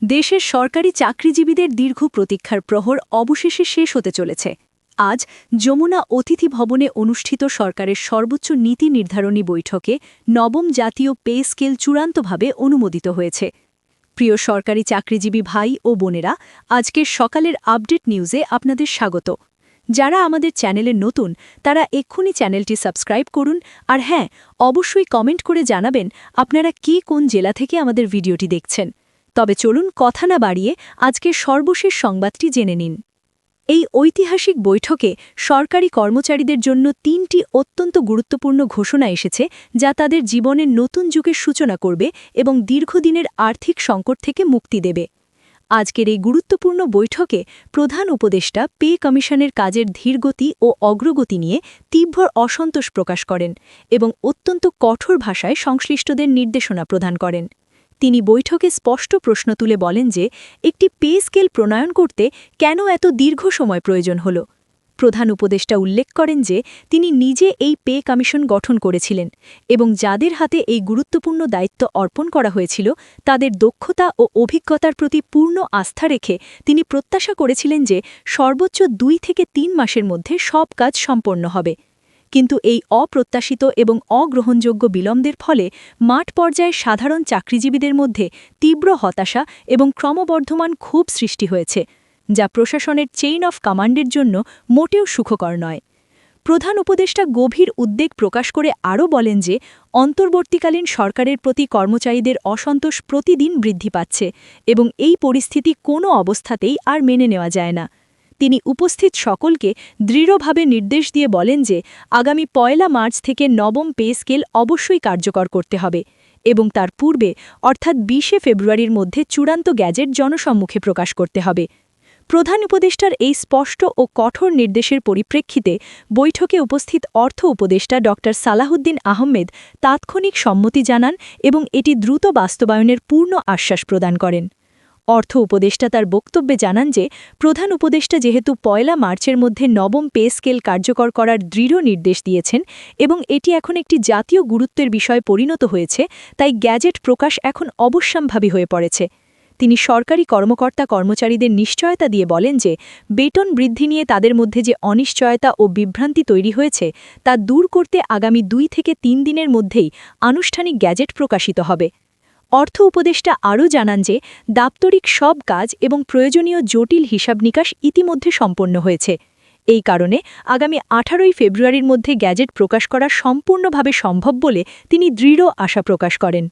দেশের সরকারি চাকরিজীবীদের দীর্ঘ প্রতীক্ষার প্রহর অবশেষে শেষ হতে চলেছে। আজ যমুনা অতিথি ভবনে অনুষ্ঠিত সরকারের সর্বোচ্চ নীতি নির্ধারণী বৈঠকে নবম জাতীয় পে স্কেল চূড়ান্তভাবে অনুমোদিত হয়েছে। প্রিয় সরকারি চাকরিজীবী ভাই ও বোনেরা, আজকের সকালের আপডেট নিউজে আপনাদের স্বাগত। যারা আমাদের চ্যানেলে নতুন তারা এক্ষুনি চ্যানেলটি সাবস্ক্রাইব করুন, আর হ্যাঁ, অবশ্যই কমেন্ট করে জানাবেন আপনারা কোন জেলা থেকে আমাদের ভিডিওটি দেখছেন। তবে চলুন কথা না বাড়িয়ে আজকের সর্বশেষ সংবাদটি জেনে নিন। এই ঐতিহাসিক বৈঠকে সরকারি কর্মচারীদের জন্য ৩টি অত্যন্ত গুরুত্বপূর্ণ ঘোষণা এসেছে, যা তাদের জীবনের নতুন যুগের সূচনা করবে এবং দীর্ঘদিনের আর্থিক সংকট থেকে মুক্তি দেবে। আজকের এই গুরুত্বপূর্ণ বৈঠকে প্রধান উপদেষ্টা পে কমিশনের কাজের ধীরগতি ও অগ্রগতি নিয়ে তীব্র অসন্তোষ প্রকাশ করেন এবং অত্যন্ত কঠোর ভাষায় সংশ্লিষ্টদের নির্দেশনা প্রদান করেন। তিনি বৈঠকে স্পষ্ট প্রশ্ন তুলে বলেন যে একটি পে স্কেল প্রণয়ন করতে কেন এত দীর্ঘ সময় প্রয়োজন হল। প্রধান উপদেষ্টা উল্লেখ করেন যে তিনি নিজে এই পে কমিশন গঠন করেছিলেন এবং যাদের হাতে এই গুরুত্বপূর্ণ দায়িত্ব অর্পণ করা হয়েছিল তাদের দক্ষতা ও অভিজ্ঞতার প্রতি পূর্ণ আস্থা রেখে তিনি প্রত্যাশা করেছিলেন যে সর্বোচ্চ ২ থেকে ৩ মাসের মধ্যে সব কাজ সম্পন্ন হবে। কিন্তু এই অপ্রত্যাশিত এবং অগ্রহণযোগ্য বিলম্বের ফলে মাঠ পর্যায়ে সাধারণ চাকরিজীবীদের মধ্যে তীব্র হতাশা এবং ক্রমবর্ধমান ক্ষোভ সৃষ্টি হয়েছে, যা প্রশাসনের চেইন অফ কমান্ডের জন্য মোটেও সুখকর নয়। প্রধান উপদেষ্টা গভীর উদ্বেগ প্রকাশ করে আরও বলেন যে অন্তর্বর্তীকালীন সরকারের প্রতি কর্মচারীদের অসন্তোষ প্রতিদিন বৃদ্ধি পাচ্ছে এবং এই পরিস্থিতি কোনো অবস্থাতেই আর মেনে নেওয়া যায় না। তিনি উপস্থিত সকলকে দৃঢ়ভাবে নির্দেশ দিয়ে বলেন যে আগামী ১ মার্চ থেকে নবম পে স্কেল অবশ্যই কার্যকর করতে হবে এবং তার পূর্বে অর্থাৎ ২০ ফেব্রুয়ারির মধ্যে চূড়ান্ত গ্যাজেট জনসম্মুখে প্রকাশ করতে হবে। প্রধান উপদেষ্টার এই স্পষ্ট ও কঠোর নির্দেশের পরিপ্রেক্ষিতে বৈঠকে উপস্থিত অর্থ উপদেষ্টা ড সালাহুদ্দিন আহমেদ তাৎক্ষণিক সম্মতি জানান এবং এটি দ্রুত বাস্তবায়নের পূর্ণ আশ্বাস প্রদান করেন। অর্থ উপদেষ্টা তার বক্তব্যে জানান যে প্রধান উপদেষ্টা যেহেতু ১ মার্চের মধ্যে নবম পে স্কেল কার্যকর করার দৃঢ় নির্দেশ দিয়েছেন এবং এটি এখন একটি জাতীয় গুরুত্বের বিষয় পরিণত হয়েছে, তাই গ্যাজেট প্রকাশ এখন অবশ্যম্ভাবী হয়ে পড়েছে। তিনি সরকারি কর্মকর্তা কর্মচারীদের নিশ্চয়তা দিয়ে বলেন যে বেতন বৃদ্ধি নিয়ে তাদের মধ্যে যে অনিশ্চয়তা ও বিভ্রান্তি তৈরি হয়েছে তা দূর করতে আগামী ২ থেকে ৩ দিনের মধ্যেই আনুষ্ঠানিক গ্যাজেট প্রকাশিত হবে। অর্থ উপদেষ্টা আরও জানান যে দাপ্তরিক সব কাজ এবং প্রয়োজনীয় জটিল হিসাব নিকাশ ইতিমধ্যে সম্পন্ন হয়েছে। এই কারণে আগামী ১৮ ফেব্রুয়ারির মধ্যে গ্যাজেট প্রকাশ করা সম্পূর্ণভাবে সম্ভব বলে তিনি দৃঢ় আশা প্রকাশ করেন।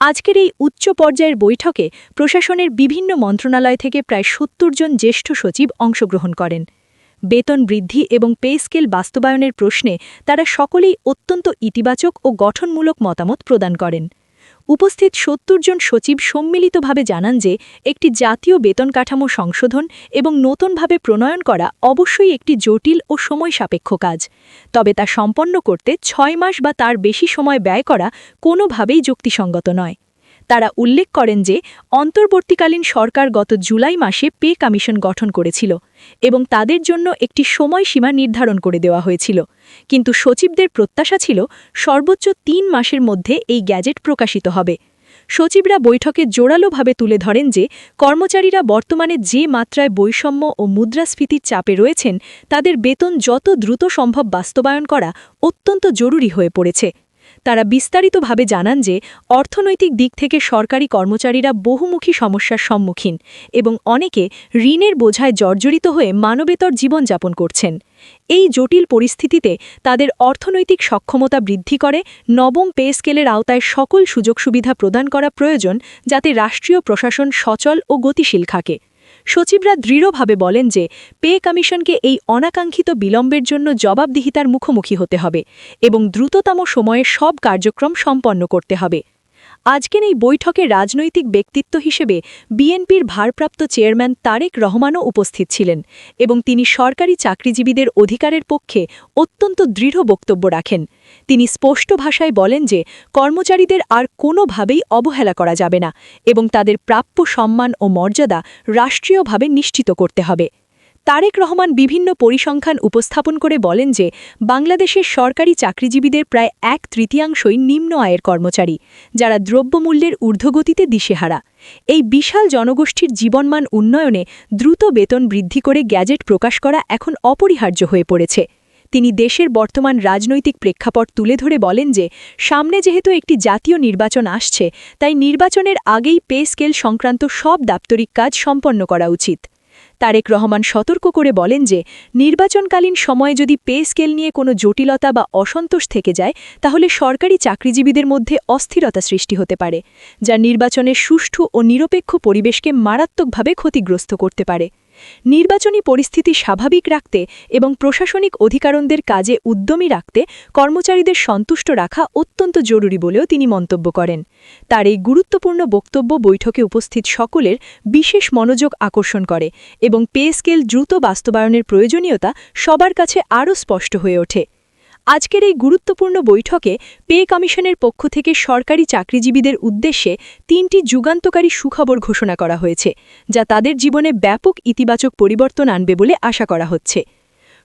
আজকের এই উচ্চ পর্যায়ের বৈঠকে প্রশাসনের বিভিন্ন মন্ত্রণালয় থেকে প্রায় ৭০ জন জ্যেষ্ঠ সচিব অংশগ্রহণ করেন। বেতন বৃদ্ধি এবং পে স্কেল বাস্তবায়নের প্রশ্নে তারা সকলেই অত্যন্ত ইতিবাচক ও গঠনমূলক মতামত প্রদান করেন। উপস্থিত ৭০ জন সচিব সম্মিলিতভাবে জানান যে একটি জাতীয় বেতন কাঠামো সংশোধন এবং নতুনভাবে প্রণয়ন করা অবশ্যই একটি জটিল ও সময় সাপেক্ষ কাজ, তবে তা সম্পন্ন করতে ৬ মাস বা তার বেশি সময় ব্যয় করা কোনোভাবেই যুক্তিসঙ্গত নয়। তারা উল্লেখ করেন যে অন্তর্বর্তীকালীন সরকার গত জুলাই মাসে পে কমিশন গঠন করেছিল এবং তাদের জন্য একটি সময়সীমা নির্ধারণ করে দেওয়া হয়েছিল, কিন্তু সচিবদের প্রত্যাশা ছিল সর্বোচ্চ ৩ মাসের মধ্যে এই গ্যাজেট প্রকাশিত হবে। সচিবরা বৈঠকে জোরালোভাবে তুলে ধরেন যে কর্মচারীরা বর্তমানে যে মাত্রায় বৈষম্য ও মুদ্রাস্ফীতির চাপে রয়েছেন তাদের বেতন যত দ্রুত সম্ভব বাস্তবায়ন করা অত্যন্ত জরুরি হয়ে পড়েছে। তারা বিস্তারিতভাবে জানান যে অর্থনৈতিক দিক থেকে সরকারি কর্মচারীরা বহুমুখী সমস্যার সম্মুখীন এবং অনেকে ঋণের বোঝায় জর্জরিত হয়ে মানবেতর জীবনযাপন করছেন। এই জটিল পরিস্থিতিতে তাদের অর্থনৈতিক সক্ষমতা বৃদ্ধি করে নবম পে স্কেলের আওতায় সকল সুযোগ সুবিধা প্রদান করা প্রয়োজন, যাতে রাষ্ট্রীয় প্রশাসন সচল ও গতিশীল থাকে। সচিবরা দৃঢ়ভাবে বলেন যে পে কমিশনকে এই অনাকাঙ্ক্ষিত বিলম্বের জন্য জবাবদিহিতার মুখোমুখি হতে হবে এবং দ্রুততম সময়ে সব কার্যক্রম সম্পন্ন করতে হবে। আজকের এই বৈঠকে রাজনৈতিক ব্যক্তিত্ব হিসেবে বিএনপির ভারপ্রাপ্ত চেয়ারম্যান তারেক রহমানও উপস্থিত ছিলেন এবং তিনি সরকারি চাকরিজীবীদের অধিকারের পক্ষে অত্যন্ত দৃঢ় বক্তব্য রাখেন। তিনি স্পষ্ট ভাষায় বলেন যে কর্মচারীদের আর কোনোভাবেই অবহেলা করা যাবে না এবং তাদের প্রাপ্য সম্মান ও মর্যাদা রাষ্ট্রীয়ভাবে নিশ্চিত করতে হবে। তারেক রহমান বিভিন্ন পরিসংখ্যান উপস্থাপন করে বলেন যে বাংলাদেশের সরকারি চাকরিজীবীদের প্রায় 1/3 নিম্ন আয়ের কর্মচারী, যারা দ্রব্যমূল্যের ঊর্ধ্বগতিতে দিশেহারা। এই বিশাল জনগোষ্ঠীর জীবনমান উন্নয়নে দ্রুত বেতন বৃদ্ধি করে গ্যাজেট প্রকাশ করা এখন অপরিহার্য হয়ে পড়েছে। তিনি দেশের বর্তমান রাজনৈতিক প্রেক্ষাপট তুলে ধরে বলেন যে সামনে যেহেতু একটি জাতীয় নির্বাচন আসছে, তাই নির্বাচনের আগেই পে স্কেল সংক্রান্ত সব দাপ্তরিক কাজ সম্পন্ন করা উচিত। তারেক রহমান সতর্ক করে বলেন যে নির্বাচনকালীন সময়ে যদি পে স্কেল নিয়ে কোনো জটিলতা বা অসন্তোষ থেকে যায়, তাহলে সরকারি চাকরিজীবীদের মধ্যে অস্থিরতা সৃষ্টি হতে পারে, যা নির্বাচনের সুষ্ঠু ও নিরপেক্ষ পরিবেশকে মারাত্মকভাবে ক্ষতিগ্রস্ত করতে পারে। নির্বাচনী পরিস্থিতি স্বাভাবিক রাখতে এবং প্রশাসনিক অধিকারদের কাজে উদ্যমী রাখতে কর্মচারীদের সন্তুষ্ট রাখা অত্যন্ত জরুরি বলেও তিনি মন্তব্য করেন। তার এই গুরুত্বপূর্ণ বক্তব্য বৈঠকে উপস্থিত সকলের বিশেষ মনোযোগ আকর্ষণ করে এবং পে স্কেল দ্রুত বাস্তবায়নের প্রয়োজনীয়তা সবার কাছে আরও স্পষ্ট হয়ে ওঠে। আজকের এই গুরুত্বপূর্ণ বৈঠকে পে কমিশনের পক্ষ থেকে সরকারি চাকরিজীবীদের উদ্দেশ্যে 3টি যুগান্তকারী সুখবর ঘোষণা করা হয়েছে, যা তাদের জীবনে ব্যাপক ইতিবাচক পরিবর্তন আনবে বলে আশা করা হচ্ছে।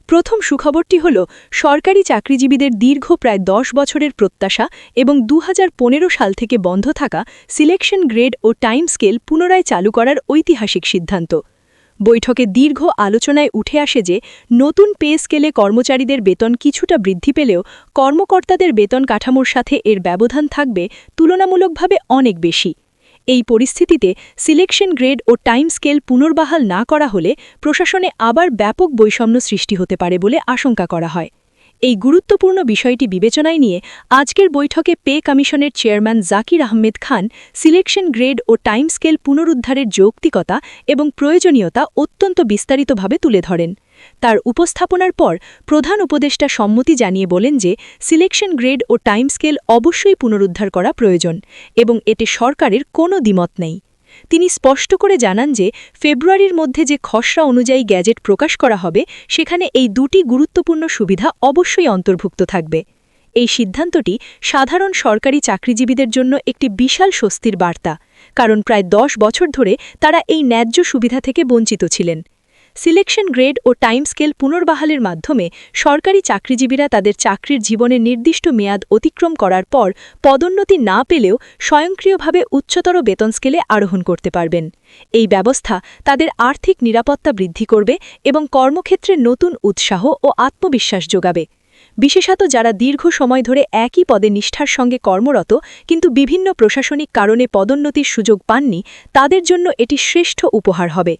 প্রথম সুখবরটি হল সরকারি চাকরিজীবীদের দীর্ঘ প্রায় 10 বছরের প্রত্যাশা এবং 2015 সাল থেকে বন্ধ থাকা সিলেকশন গ্রেড ও টাইম স্কেল পুনরায় চালু করার ঐতিহাসিক সিদ্ধান্ত। বৈঠকে দীর্ঘ আলোচনায় উঠে আসে যে নতুন পে স্কেলে কর্মচারীদের বেতন কিছুটা বৃদ্ধি পেলেও কর্মকর্তাদের বেতন কাঠামোর সাথে এর ব্যবধান থাকবে তুলনামূলকভাবে অনেক বেশি। এই পরিস্থিতিতে সিলেকশন গ্রেড ও টাইম স্কেল পুনর্বহাল না করা হলে প্রশাসনে আবার ব্যাপক বৈষম্য সৃষ্টি হতে পারে বলে আশঙ্কা করা হয়। এই গুরুত্বপূর্ণ বিষয়টি বিবেচনায় নিয়ে আজকের বৈঠকে পে কমিশনের chairman Zakir Ahmed Khan selection grade ও টাইম স্কেল পুনরুদ্ধারের যৌক্তিকতা এবং প্রয়োজনীয়তা অত্যন্ত বিস্তারিতভাবে তুলে ধরেন। তার উপস্থাপনার পর প্রধান উপদেষ্টা সম্মতি জানিয়ে বলেন যে সিলেকশন গ্রেড ও টাইম স্কেল অবশ্যই পুনরুদ্ধার করা প্রয়োজন এবং এতে সরকারের কোনো দ্বিমত নেই। তিনি স্পষ্ট করে জানান যে ফেব্রুয়ারির মধ্যে যে খসড়া অনুযায়ী গ্যাজেট প্রকাশ করা হবে, সেখানে এই দুটি গুরুত্বপূর্ণ সুবিধা অবশ্যই অন্তর্ভুক্ত থাকবে। এই সিদ্ধান্তটি সাধারণ সরকারি চাকরিজীবীদের জন্য একটি বিশাল স্বস্তির বার্তা, কারণ প্রায় 10 বছর ধরে তারা এই ন্যায্য সুবিধা থেকে বঞ্চিত ছিলেন। সিলেকশন গ্রেড ও টাইম স্কেল পুনর্বহালের মাধ্যমে সরকারি চাকরিজীবীরা তাদের চাকরির জীবনের নির্দিষ্ট মেয়াদ অতিক্রম করার পর পদোন্নতি না পেলেও স্বয়ংক্রিয়ভাবে উচ্চতর বেতন স্কেলে আরোহণ করতে পারবেন। এই ব্যবস্থা তাদের আর্থিক নিরাপত্তা বৃদ্ধি করবে এবং কর্মক্ষেত্রে নতুন উৎসাহ ও আত্মবিশ্বাস যোগাবে। বিশেষত যারা দীর্ঘ সময় ধরে একই পদে নিষ্ঠার সঙ্গে কর্মরত কিন্তু বিভিন্ন প্রশাসনিক কারণে পদোন্নতির সুযোগ পাননি, তাদের জন্য এটি শ্রেষ্ঠ উপহার হবে।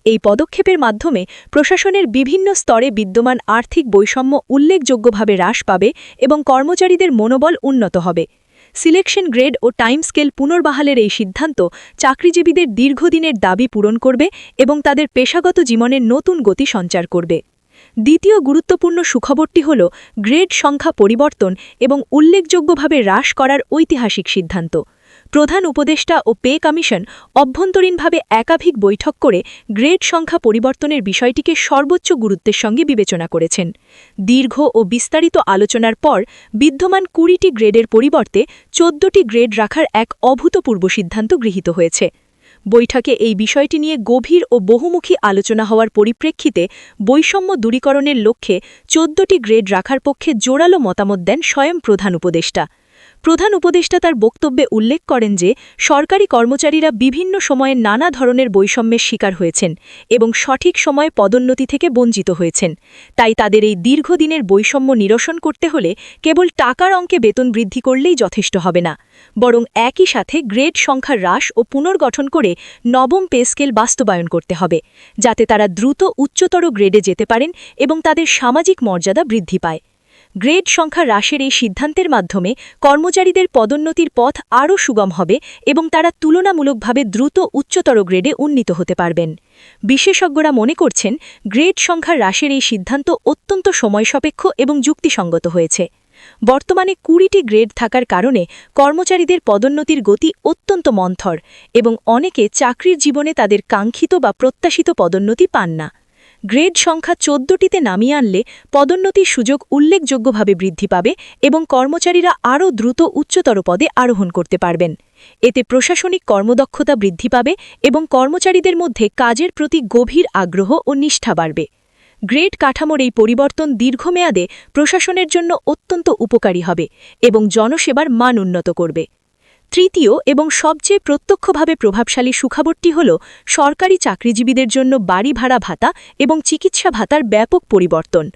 এই পদক্ষেপের মাধ্যমে প্রশাসনের বিভিন্ন স্তরে বিদ্যমান আর্থিক বৈষম্য উল্লেখযোগ্যভাবে হ্রাস পাবে এবং কর্মচারীদের মনোবল উন্নত হবে। সিলেকশন গ্রেড ও টাইম স্কেল পুনর্বহালের এই সিদ্ধান্ত চাকরিজীবীদের দীর্ঘদিনের দাবি পূরণ করবে এবং তাদের পেশাগত জীবনের নতুন গতি সঞ্চার করবে। দ্বিতীয় গুরুত্বপূর্ণ সুখবরটি হল গ্রেড সংখ্যা পরিবর্তন এবং উল্লেখযোগ্যভাবে হ্রাস করার ঐতিহাসিক সিদ্ধান্ত। প্রধান উপদেষ্টা ও পে কমিশন অভ্যন্তরীণভাবে একাধিক বৈঠক করে গ্রেড সংখ্যা পরিবর্তনের বিষয়টিকে সর্বোচ্চ গুরুত্বের সঙ্গে বিবেচনা করেছেন। দীর্ঘ ও বিস্তারিত আলোচনার পর বিদ্যমান 20টি গ্রেডের পরিবর্তে 14টি গ্রেড রাখার এক অভূতপূর্ব সিদ্ধান্ত গৃহীত হয়েছে। বৈঠকে এই বিষয়টি নিয়ে গভীর ও বহুমুখী আলোচনা হওয়ার পরিপ্রেক্ষিতে বৈষম্য দূরীকরণের লক্ষ্যে 14টি গ্রেড রাখার পক্ষে জোরালো মতামত দেন স্বয়ং প্রধান উপদেষ্টা। প্রধান উপদেষ্টা তার বক্তব্যে উল্লেখ করেন যে সরকারি কর্মচারীরা বিভিন্ন সময়ে নানা ধরনের বৈষম্যের শিকার হয়েছেন এবং সঠিক সময়ে পদোন্নতি থেকে বঞ্চিত হয়েছেন। তাই তাদের এই দীর্ঘদিনের বৈষম্য নিরসন করতে হলে কেবল টাকার অঙ্কে বেতন বৃদ্ধি করলেই যথেষ্ট হবে না, বরং একই সাথে গ্রেড সংখ্যা হ্রাস ও পুনর্গঠন করে নবম পে স্কেল বাস্তবায়ন করতে হবে, যাতে তারা দ্রুত উচ্চতর গ্রেডে যেতে পারেন এবং তাদের সামাজিক মর্যাদা বৃদ্ধি পায়। গ্রেড সংখ্যা হ্রাসের এই সিদ্ধান্তের মাধ্যমে কর্মচারীদের পদোন্নতির পথ আরও সুগম হবে এবং তারা তুলনামূলকভাবে দ্রুত উচ্চতর গ্রেডে উন্নীত হতে পারবেন। বিশেষজ্ঞরা মনে করছেন গ্রেড সংখ্যা হ্রাসের এই সিদ্ধান্ত অত্যন্ত সময়সাপেক্ষ এবং যুক্তিসঙ্গত হয়েছে। বর্তমানে 20টি গ্রেড থাকার কারণে কর্মচারীদের পদোন্নতির গতি অত্যন্ত মন্থর এবং অনেকে চাকরির জীবনে তাদের কাঙ্ক্ষিত বা প্রত্যাশিত পদোন্নতি পান না। গ্রেড সংখ্যা 14টিতে নামিয়ে আনলে পদোন্নতির সুযোগ উল্লেখযোগ্যভাবে বৃদ্ধি পাবে এবং কর্মচারীরা আরও দ্রুত উচ্চতর পদে আরোহণ করতে পারবেন। এতে প্রশাসনিক কর্মদক্ষতা বৃদ্ধি পাবে এবং কর্মচারীদের মধ্যে কাজের প্রতি গভীর আগ্রহ ও নিষ্ঠা বাড়বে। গ্রেড কাঠামোর এই পরিবর্তন দীর্ঘমেয়াদে প্রশাসনের জন্য অত্যন্ত উপকারী হবে এবং জনসেবার মান উন্নত করবে। তৃতীয় এবং সবচেয়ে প্রত্যক্ষভাবে প্রভাবশালী সুখবরটি হল সরকারি চাকরিজীবীদের জন্য বাড়ি ভাড়া ভাতা এবং চিকিৎসা ভাতার ব্যাপক পরিবর্তন।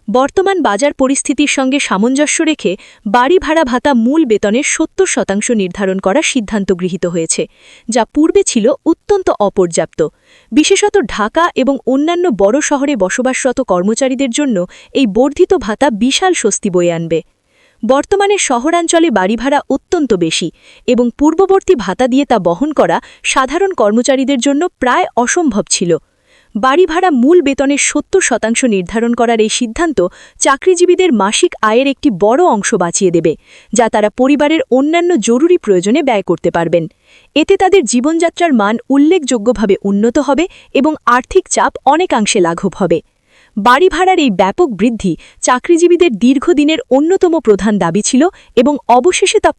বর্তমান বাজার পরিস্থিতির সঙ্গে সামঞ্জস্য রেখে বাড়ি ভাড়া ভাতা মূল বেতনের ৭০% নির্ধারণ করার সিদ্ধান্ত গৃহীত হয়েছে, যা পূর্বে ছিল অত্যন্ত অপর্যাপ্ত। বিশেষত ঢাকা এবং অন্যান্য বড় শহরে বসবাসরত কর্মচারীদের জন্য এই বর্ধিত ভাতা বিশাল স্বস্তি বয়ে আনবে। বর্তমানে শহরাঞ্চলে বাড়ি ভাড়া অত্যন্ত বেশি এবং পূর্ববর্তী ভাতা দিয়ে তা বহন করা সাধারণ কর্মচারীদের জন্য প্রায় অসম্ভব ছিল। বাড়ি ভাড়া মূল বেতনের ৭০% নির্ধারণ করার এই সিদ্ধান্ত চাকরিজীবীদের মাসিক আয়ের একটি বড় অংশ বাঁচিয়ে দেবে, যা তারা পরিবারের অন্যান্য জরুরি প্রয়োজনে ব্যয় করতে পারবেন। এতে তাদের জীবনযাত্রার মান উল্লেখযোগ্যভাবে উন্নত হবে এবং আর্থিক চাপ অনেকাংশে লাঘব হবে। বাড়ি ভাড়ার এই ব্যাপক বৃদ্ধি চাকরিজীবীদের দীর্ঘদিনের অন্যতম প্রধান দাবি ছিল এবং অবশেষে তা